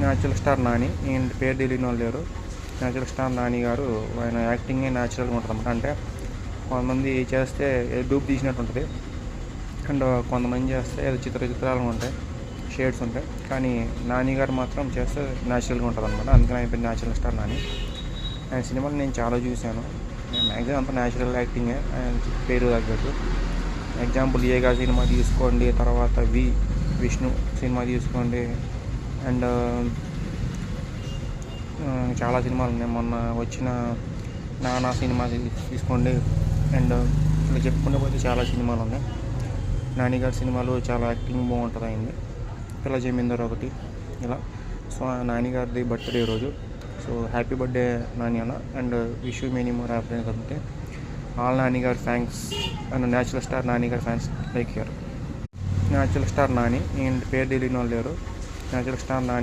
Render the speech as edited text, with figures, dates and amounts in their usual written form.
Natural star Nani. ఈయన పేరు తెలియని వాళ్ళు లేరు. న్యాచురల్ స్టార్ నాని గారు ఆయన యాక్టింగే న్యాచురల్గా ఉంటుంది అన్నమాట. అంటే కొంతమంది చేస్తే డూప్ తీసినట్టు ఉంటుంది, అండ్ కొంతమంది చేస్తే ఏదో చిత్రాలుగా ఉంటాయి, షేడ్స్ ఉంటాయి. కానీ నాని గారు మాత్రం చేస్తే న్యాచురల్గా ఉంటుంది అనమాట. అందుకని ఆయన పేరు న్యాచురల్ స్టార్ నాని. ఆయన సినిమాలు నేను చాలా చూశాను. మ్యాక్సిమం అంతా న్యాచురల్ యాక్టింగే ఆయన పేరు తగ్గట్టు. ఎగ్జాంపుల్ ఏగా సినిమా తీసుకోండి, తర్వాత విష్ణు సినిమా తీసుకోండి, అండ్ చాలా సినిమాలు ఉన్నాయి. మొన్న వచ్చిన నానా సినిమా తీసుకోండి, అండ్ ఇలా చెప్పుకుంటే పోతే చాలా సినిమాలు ఉన్నాయి. నాని గారి సినిమాలు చాలా యాక్టింగ్ బాగుంటుంది అయింది. పిల్ల జమీందార్ ఒకటి ఇలా. సో నాని గారిది బర్త్డే రోజు. సో హ్యాపీ బర్త్డే నాని అన్న, and wish you many more happy కాబట్టి ఆల్ నాని గారి thanks and natural star Nani గారి fans like here. Natural star Nani. ఈయన పేరు తెలియని వాళ్ళు లేరు. Natural star Nani